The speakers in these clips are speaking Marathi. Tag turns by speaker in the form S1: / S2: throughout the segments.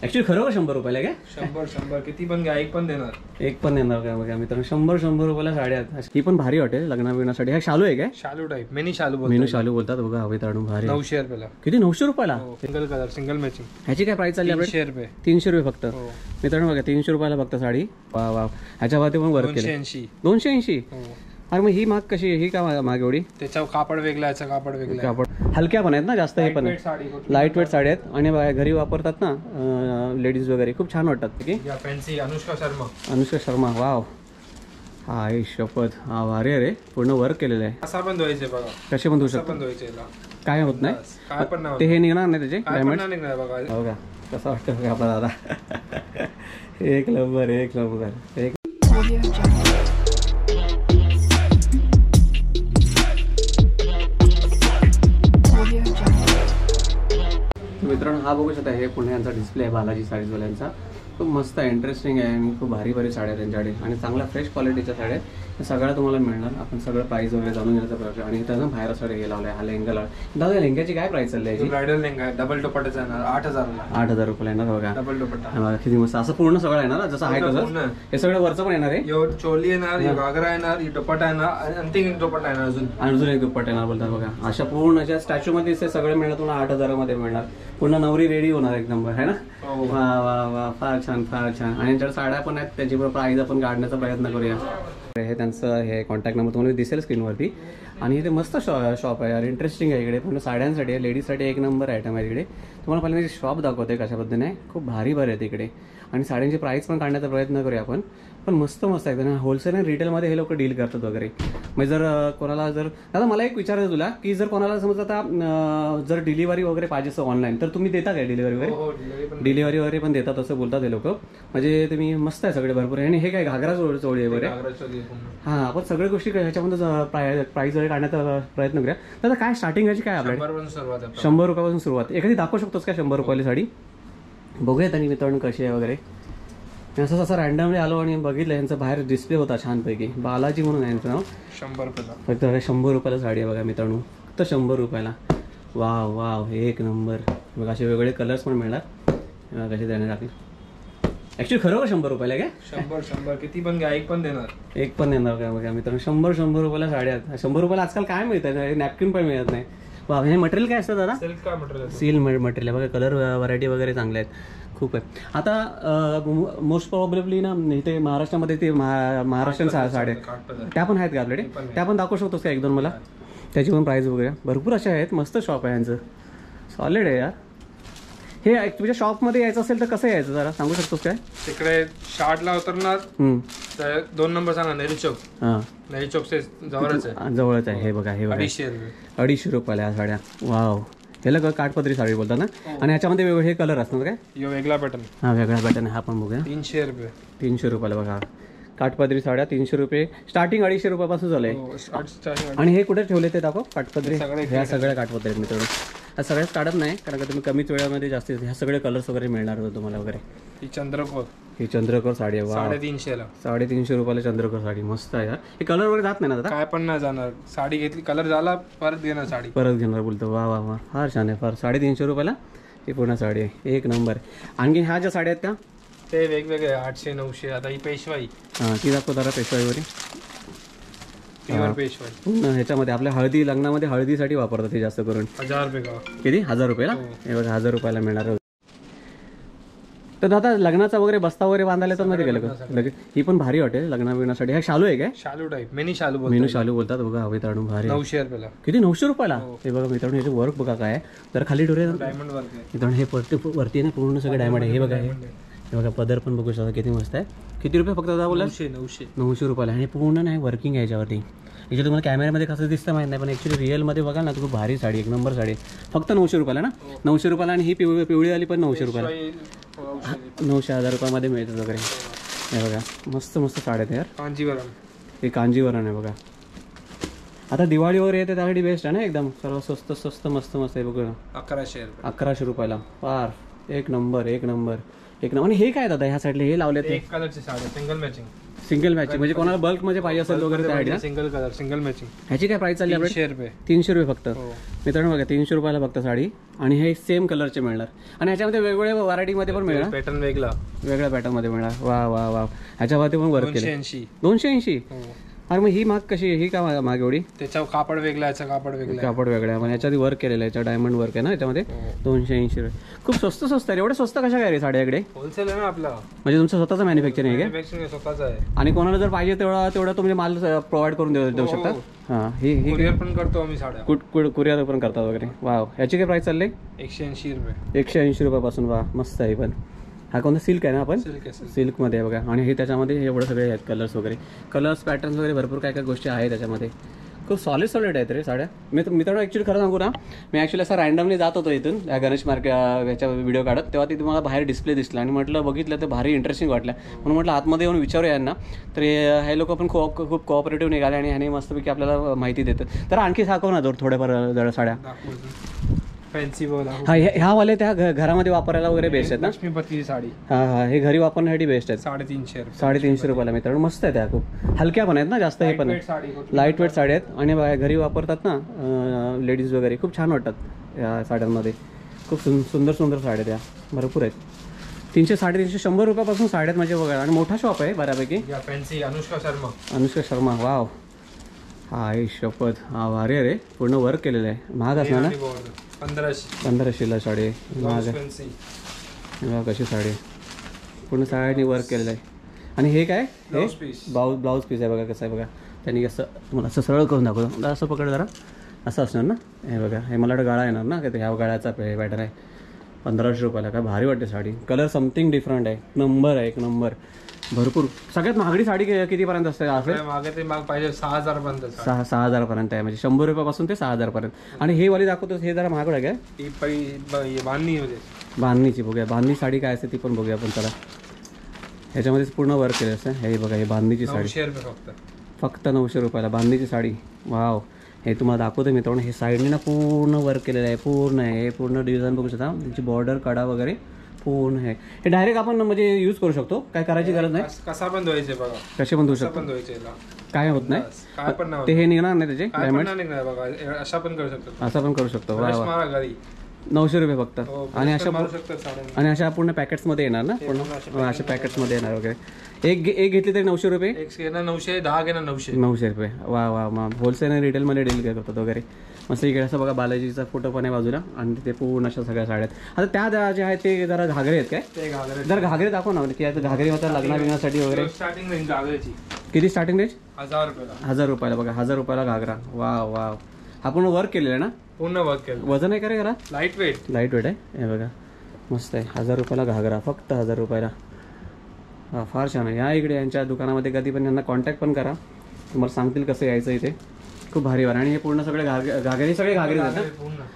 S1: ऍक्च्युली खरोखर 100 रुपयाला काय?
S2: 100 किती पण घ्या, एक पण देणार.
S1: एक पण देणार का बघा मित्रांनो. 100 रुपयाला साड्या आहेत. ही पण भारी वाटेल लग्ना बिग्नासाठी. हा शालू आहे काय?
S2: शालू टाईप, मिनी शालू बोलतात.
S1: मेनू शालू बोलतात बघा. मित्रांनो भारी.
S2: 900 रुपयाला.
S1: किती? 900 रुपयाला.
S2: Single colour, single matching.
S1: ह्याची काय प्राइस चालली आपली?
S2: 300 रुपये.
S1: 300 रुपये फक्त. मित्रांनो बघा 300 रुपयाला फक्त साडी. वा वा. ह्याच्यावरती पण वर्क केलं. 280. अरे मग ही महाग कशी? ही का महाग एवढी?
S2: त्याचा कापड वेगळा, याचा कापड वेगळा.
S1: कापड हलक्या पण आहेत ना जास्त. हे पण लाईट वेट साडी आहेत आणि बघा घरी वापरतात ना लेडीज वगैरे. खूप छान वाटतात की.
S2: फॅन्सी अनुष्का शर्मा.
S1: अनुष्का शर्मा. वाव. हा शपथ. हा भारी अरे. पूर्ण वर्क केलेलं आहे.
S2: असा पण धुवायचे बघा.
S1: कसे पण धुवू शकतो. काय होत नाही.
S2: काय पण नाही.
S1: ते हे निघणार नाही त्याचे डायमंड.
S2: बघा
S1: कसं वाटतं बघा आपला दादा. एक नंबर एक नंबर. एक मित्रांनो हा बघू शकता. हे पुण्याचा डिस्प्ले आहे बालाजी साडीजवाल्यांचा. खूप मस्त आहे, इंटरेस्टिंग आहे आणि खूप भारी भारी साड्या त्यांच्याकडे आणि चांगल्या फ्रेश क्वालिटीच्या साड्या आहेत. सगळ्या तुम्हाला मिळणार. आपण सगळं प्राइस वगैरे जाणून घेण्याचा प्रयत्न. आणि त्यानं बाहेर साडी हे लावलाय. हा लेंगा लावला. दादा लेंग्याची काय प्राइस चालली आहे?
S2: ब्रायडल लेंगा डबल दुपट्टा येणार 8000
S1: रुपये येणार बघा.
S2: डबल दुपट्टा.
S1: किती मस्त. असं पूर्ण सगळं येणार जसं आहे तसं. हे सगळं वरचं पण येणार आहे.
S2: चोली येणार, घागरा येणार, दुपट्टा येणार, आणखी दुपट्टा येणार
S1: अजून एक दुपट्टा येणार बोलतात बघा. अशा पूर्ण अशा स्टॅच्यू मध्ये सगळे मिळणार तुम्हाला 8000 मध्ये मिळणार. पूर्ण नवरी रेडी होणार एक नंबर आहे ना. वा वा वा. फार छान फार छान. आणि यांच्याकडे साड्या पण आहेत. त्याची प्राइस आपण काढण्याचा प्रयत्न करूया. हे त्यांचं हे कॉन्टॅक्ट नंबर तुम्हाला दिसेल स्क्रीनवरती. आणि इथे मस्त शॉप आहे यार. इंटरेस्टिंग आहे इकडे. पूर्ण साड्यांसाठी आहे, लेडीजसाठी एक नंबर आयटम आहे इकडे. तुम्हाला पहिल्यांदा शॉप दाखवते कशा पद्धतीने. खूप भारी भारी आहेत इकडे. आणि साड्यांची प्राइस पण काढण्याचा प्रयत्न करूया आपण. पण मस्त मस्त आहे. होलसेल आणि रिटेलमध्ये हे लोक डील करतात वगैरे. म्हणजे जर कोणाला जर दादा मला एक विचारायचं तुला की जर कोणाला समज आता जर डिलिव्हरी वगैरे पाहिजे असं ऑनलाईन तर तुम्ही देता काय डिलिव्हरी वगैरे? डिलिव्हरी वगैरे पण देतात असं बोलतात हे लोक. म्हणजे तुम्ही मस्त आहे सगळे भरपूर आहे. आणि हे काय घागरा चोळी वगैरे. हां आपण सगळ्या गोष्टी ह्याच्यामध्ये प्राइस वगैरे काढण्याचा प्रयत्न करूया. दादा काय स्टार्टिंग ह्याची काय आपल्याला? 100 रुपयापासून सुरुवात. एखादी दाखवू शकतोस का 100 रुपयाला साडी? बघूयात आणि मित्रांनो कशी आहे वगैरे. असं रॅन्डमली आलो आणि बघितलं यांचा बाहेर डिस्प्ले होता छानपैकी. बालाजी म्हणून आहे यांचं नाव.
S2: 100 रुपयाला.
S1: फक्त 100 रुपयाला साडी आहे बघा मित्रांनो. फक्त 100 रुपयाला. वाव वाव एक नंबर. बघा असे वेगवेगळे कलर्स पण मिळणार. कसे देणार आपली. ऍक्च्युली खरोखर 100 रुपयाला काय?
S2: 100 किती पण घ्या, एक पण देणार.
S1: एक पण देणार का बघा मित्रांनो. 100 रुपयाला साड्या आहेत. 100 रुपयाला आजकाल काय मिळतात? नॅपकिन पण मिळत नाही. वा. हे मटेरियल काय असतं दादा?
S2: सिल्क का मटेरियल?
S1: सिल्क मटेरियल बघा. कलर व्हरायटी वगैरे चांगल्या आहेत. खूप आहे. आता मोस्ट प्रॉब्लेमली ना इथे महाराष्ट्रामध्ये ते महाराष्ट्रीयन साड्या त्या पण आहेत का आपल्याकडे? त्या पण दाखवू शकतोस का 1-2 मला? त्याची पण प्राइस वगैरे भरपूर अशा आहेत. मस्त शॉप आहे यांचं. सॉलिड आहे यार. हे तुझ्या शॉपमध्ये यायचं असेल तर कसं यायचं जरा सांगू शकतोस काय?
S2: तिकडे शार्टला उतरणार तर 2 नंबर सांगा. नेहरू चौक. हां नेहरू चौक से जवळच आहे. हे बघा हे बघा 250 रुपयाला या साड्या. वाव. याला काठपदरी साडी बोलतात ना. आणि ह्याच्यामध्ये वेगवेगळे कलर असतात काय? वेगळा पॅटर्न.
S1: हा वेगळा पॅटर्न. हा पण बघूया.
S2: 300 रुपये.
S1: 300 रुपयाला बघा. काठपदरी साड्या 300 रुपये. स्टार्टिंग 250 रुपयापासून झालंय. आणि हे कुठे ठेवले ते दाखव. काठपदरी. ह्या सगळ्या काठपदरी आहेत मित्रांनो. सगळ्याच काढत नाही कारण का तुम्ही कमीच वेळामध्ये जास्त ह्या सगळे कलर्स वगैरे मिळणार होतं तुम्हाला वगैरे.
S2: ही चंद्रकोर.
S1: ही चंद्रकोर साडी आहे.
S2: 350 ला.
S1: 350 रुपयाला चंद्रकोर साडी. मस्त आहे यार. हे कलर वगैरे जात नाही ना दादा?
S2: काय पण नाही जाणार. साडी घेतली कलर झाला परत घेणार साडी. परत
S1: घेणार बोलतो. वा वा वा. फार छान आहे. फार 350 रुपयाला ही पूर्ण साडी आहे. एक नंबर. आणखी ह्या ज्या साड्या आहेत का
S2: ते वेगवेगळे 800 900. आता ही पेशवाई.
S1: हां ती दाखव जरा. पेशवाईवरी
S2: पेशवाई.
S1: ह्याच्यामध्ये आपल्या हळदी लग्नामध्ये हळदीसाठी वापरतात ते जास्त करून.
S2: 1000 रुपये का?
S1: किती? 1000 रुपयाला. हे बघा 1000 रुपयाला मिळणार. तर दादा लग्नाचा वगैरे बस्ता वगैरे बांधायला तर मध्ये गेलं का? ही पण भारी वाटेल लग्ना बिग्नासाठी. हा शालू आहे काय?
S2: शालू टाईप. मिनी शालू.
S1: मेनू शालू बोलतात बघा मित्रांनो. भारी.
S2: 900 रुपयाला. किती?
S1: 900 रुपयाला. हे बघा मित्रांनो याचे वर्क बघा काय. तर खाली डोरे
S2: डायमंड वर्क आहे
S1: मित्रांनो. हे वरती ना पूर्ण सगळे डायमंड आहे. हे बघा हे बघा पदर पण बघू शकता किती मस्त आहे. किती रुपये फक्त दादा बोला? 900 रुपयाला. आणि पूर्ण नाही वर्किंग आहे याच्यावरती. याच्या तुम्हाला कॅमेऱ्यामध्ये कसं दिसतं माहीत नाही पण ॲक्च्युली रिअलमध्ये बघा ना खूप भारी साडी. एक नंबर साडी. फक्त 900 रुपयाला ना. 900 रुपयाला. आणि ही पिवळीवाली पण 900 रुपयाला. 900-1000 रुपयामध्ये मिळतात वगैरे. हे बघा मस्त मस्त साड्या आहेत यार.
S2: कांजीवरम.
S1: हे कांजीवरम आहे बघा. आता दिवाळी वगैरे येते त्यासाठी बेस्ट आहे ना एकदम. सर्व स्वस्त स्वस्त मस्त मस्त आहे बघा. 1100 रुपयाला. फार एक नंबर एक नंबर एक नंबर. आणि हे काय दादा ह्या साईडला हे लावले?
S2: एक कलरची साडी.
S1: सिंगल मॅचिंग म्हणजे कोणाला बल्क मध्ये पाहिजे असेल वगैरे त्यासाठी ना.
S2: Single colour single matching.
S1: ह्याची काय प्राइस चालली आपली?
S2: 300 रुपये.
S1: 300 रुपये फक्त. मित्रांनो बघा 300 रुपयाला फक्त साडी आणि हे सेम कलरचे मिळणार आणि ह्याच्यामध्ये वेगवेगळ्या व्हरायटीमध्ये पण मिळणार.
S2: पॅटर्न वेगळ्या
S1: पॅटर्न मध्ये मिळणार. वा वा वा. ह्याच्यावरती पण वर्क केले.
S2: 280.
S1: अरे मग ही माग कशी? ही का माग एवढी?
S2: त्याच्या कापड वेगळा, याचा कापड
S1: वेगळा. म्हणजे याच्यात वर्क केलेलं आहे, याच्या डायमंड वर्क आहे ना याच्यामध्ये. 280 रुपये. खूप स्वस्त आहे. एवढे स्वस्त कशा काय रे साड्याकडे?
S2: होलसेल आहे ना आपला.
S1: म्हणजे तुमचं स्वतःचं मॅन्युफॅक्चरिंग आहे?
S2: स्वतःच आहे.
S1: आणि कोणाला जर पाहिजे तेवढा तुम्ही माल प्रोव्हाइड करून देऊ शकता? हां. ही
S2: कुरिअर पण करतो आम्ही साड्या.
S1: कुरिअर पण करतात वगैरे. वा. याची काय प्राइस चालली?
S2: 180 रुपये.
S1: 180 रुपयापासून. वा मस्त आहे. पण हा कोणता सिल्क आहे ना? आपण सिल्कमध्ये आहे बघा. आणि हे त्याच्यामध्ये एवढं सगळे आहेत कलर्स वगैरे, कलर्स पॅटर्न्स वगैरे भरपूर काय गोष्टी आहेत त्याच्यामध्ये. खूप सॉलिड आहेत रे साड्या. मित्रांनो ॲक्च्युली खरं सांगू ना, मी ॲक्च्युली असं रँडमली जात होतो इथून गणेश मार्केट ह्याच्या व्हिडिओ काढत, तेव्हा तिथे मला बाहेर डिस्प्ले दिसला आणि म्हटलं बघितलं तर भारी इंटरेस्टिंग वाटलं म्हणून म्हटलं आतमध्ये येऊन विचारूया यांना. तर हे लोक पण खूप कोऑपरेटिव्ह निघाले आणि ह्याने मस्तपैकी आपल्याला माहिती देतात. तर आणखी दाखव ना थोड्याफार जरा साड्या.
S2: फॅन्सी बोला.
S1: हा ह्या वाले त्या घरामध्ये वापरायला वगैरे बेस्ट आहेत ना?
S2: लक्ष्मीपती साडी.
S1: हा हे घरी वापरण्यासाठी बेस्ट आहेत.
S2: 350
S1: रुपयाला मित्रांनो. मस्त आहे त्या. खूप हलक्या पण आहेत ना, जास्त हे पण लाईट वेट साडी आहेत आणि घरी वापरतात ना लेडीज वगैरे. खूप छान वाटतात या साड्यांमध्ये. खूप सुंदर साड्या त्या भरपूर आहेत. 300, 350, 100 रुपयापासून साड्यात म्हणजे बघा. आणि मोठा शॉप आहे बऱ्यापैकी.
S2: फॅन्सी
S1: अनुष्का शर्मा. वाव. हा शपथ. हा भारी रे. पूर्ण वर्क केलेलं आहे. महाग असणार ना? 1500ला साडी. महाग आहे. कशी साडी पूर्ण साड्याने वर्क केलेलं आहे. आणि हे काय? हे ब्लाऊज पीस आहे बघा. कसं आहे बघा. त्यांनी असं तुम्हाला असं सरळ करून दाखवतो. असं पकड जरा. असं असणार ना हे बघा. हे मला वाटतं गाळा येणार ना का? ते ह्या गाळ्याचा पॅटर्न आहे. 1500 रुपयाला. काय भारी वाटते साडी. कलर समथिंग डिफरंट आहे. नंबर आहे. एक नंबर. भरपूर. सगळ्यात महागडी साडी कितीपर्यंत असते?
S2: पाहिजे 6000 पर्यंत.
S1: 6000 पर्यंत आहे. म्हणजे 100 रुपयापासून ते 6000 पर्यंत. आणि हे वाली दाखवतो हे जरा महागड आहे काय? बांधणीची बघूया. बांधणी साडी काय असते ती पण बघूया आपण. चला ह्याच्यामध्येच पूर्ण वर्क केलं असतं. हे बघा. हे बांधणीची साडी फक्त 900 रुपयाला. बांधणीची साडी. वाव. हे तुम्हाला दाखवतो मित्रांनो. हे साईडने ना पूर्ण वर्क केलेलं आहे. पूर्ण आहे. हे पूर्ण डिझाईन बघू शकता. त्यांची बॉर्डर कडा वगैरे पूर्ण आहे. हे डायरेक्ट आपण म्हणजे यूज करू शकतो. काय करायची गरज नाही.
S2: कसा पण धुवायचे बघा.
S1: कसे पण धुवू शकतो. काय होत नाही. ते हे निघणार नाही त्याचे डायमंड.
S2: असा पण करू शकतो.
S1: वा वा. 900 रुपये फक्त. आणि अशा पूर्ण पॅकेट्समध्ये येणार ना? पूर्ण अशा पॅकेट्समध्ये येणार वगैरे. एक घेतली तरी 900 रुपये.
S2: 900, 10 घेणार
S1: 900 रुपये. वा वा वा. होलसेल आणि रिटेलमध्ये डील करतात वगैरे. मस्त. इकडे असं बघा बालाजीचा फोटो पण आहे बाजूला. आणि तिथे पूर्ण अशा सगळ्या साड्या आहेत. आता त्या जे आहेत ते जरा घागरे आहेत काय? जर घागरे दाखव ना की आता घागरे होतात लग्नासाठी वगैरे.
S2: स्टार्टिंग रेंज घागऱ्याची
S1: किती स्टार्टिंग रेंज?
S2: 1000
S1: रुपयाला बघा. 1000 रुपयाला घागरा. वा वा. हा पूर्ण वर्क केलेलं आहे ना?
S2: पूर्ण वर्क केलं.
S1: वजन आहे का रे घरा?
S2: लाईट वेट
S1: आहे. हे बघा मस्त आहे. 1000 रुपयाला घागरा. फक्त 1000 रुपयाला. हा फार छान आहे. या इकडे यांच्या दुकानामध्ये कधी पण यांना कॉन्टॅक्ट पण करा. तुम्हाला सांगतील कसं यायचं इथे. खूप भारी वार. आणि हे पूर्ण सगळे घागरे जातात.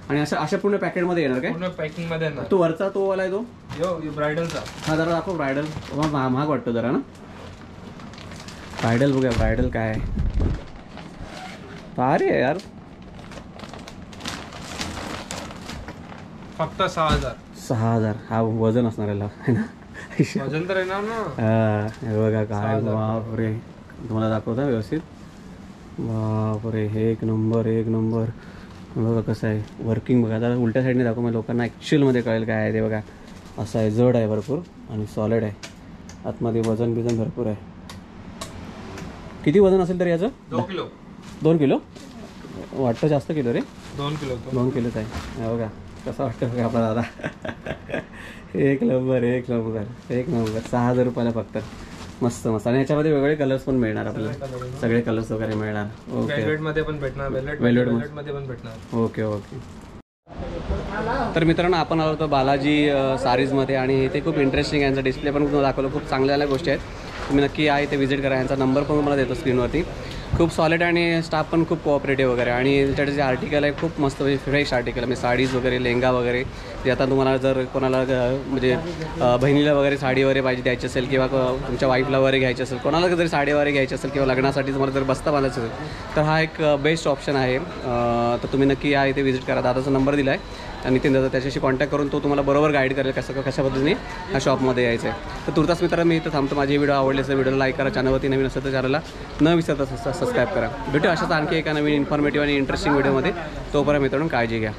S1: आणि अशा पूर्ण पॅकेटमध्ये येणार काय?
S2: पूर्ण पॅकिंग मध्ये.
S1: तो वरचा तो वाला आहे तो
S2: ब्रायडलचा. हा
S1: जरा दाखव. ब्रायडल महाग वाटतो जरा ना. ब्रायडल बघूया. ब्रायडल काय आहे. भारी आहे यार.
S2: फक्त 6000.
S1: हा वजन असणार याला है ना?
S2: वजन तर येणार ना.
S1: हे बघा काय. बापरे. तुम्हाला दाखवता व्यवस्थित. बापरे. हे एक नंबर. बघा कसं आहे वर्किंग. बघा आता उलट्या साईडने दाखव मग लोकांना ॲक्च्युअलमध्ये कळेल काय आहे ते. बघा असं आहे. जड आहे भरपूर आणि सॉलिड आहे. आतमध्ये वजन भरपूर आहे. किती वजन असेल तर याचं? 2 किलो वाटतं. जास्त किलो रे. 2 किलोच आहे. बघा कसं वाटतं बघा आपला दादा. एक नंबर. 6000 रुपयाला फक्त. मस्त. आणि याच्यामध्ये वेगवेगळे कलर्स पण मिळणार आपल्याला. सगळे कलर्स वगैरे मिळणार.
S2: वेल्वेटमध्ये पण भेटणार.
S1: ओके. तर मित्रांनो आपण आलो होतो बालाजी सारीजमध्ये आणि ते खूप इंटरेस्टिंग. यांचा डिस्प्ले पण दाखवलं. खूप चांगल्या गोष्टी आहेत. तुम्ही नक्की आहे ते व्हिजिट करा. यांचा नंबर पण तुम्हाला देतो स्क्रीनवरती. खूप सॉलिड आणि स्टाफ पण खूप कोऑपरेटिव्ह वगैरे. आणि त्याच्याकडे जे आर्टिकल आहे खूप मस्त म्हणजे फ्रेश आर्टिकल. म्हणजे साडीज वगैरे लेंगा वगैरे जे आता तुम्हाला जर कोणाला म्हणजे बहिणीला वगैरे साडी वगैरे पाहिजे द्यायची असेल किंवा तुमच्या वाईफला वगैरे घ्यायची असेल, कोणाला जरी साडी वगैरे घ्यायची असेल किंवा लग्नासाठी तुम्हाला जर बस्ता बांधायचं असेल तर हा एक बेस्ट ऑप्शन आहे. तर तुम्ही नक्की या इथे व्हिजिट करा. दादाचा नंबर दिला आहे नितीन दादा, त्याच्याशी कॉन्टॅक्ट करून तो तुम्हाला बरोबर गाईड करेल कशा पद्धतीने ह्या शॉपमध्ये यायचं आहे. तर तुर्तास मित्रांनो, मी इथं थांबतो. माझी व्हिडिओ आवडली असेल व्हिडिओला लाईक करा, चॅनलवरती नवीन असेल तर चॅनलला न विसरता सबस्क्राईब करा. भेटू अशाच आणखी एका नवीन इन्फॉर्मेटिव्ह आणि इंटरेस्टिंग व्हिडिओमध्ये. तोपर्यंत मित्रांनो काळजी घ्या.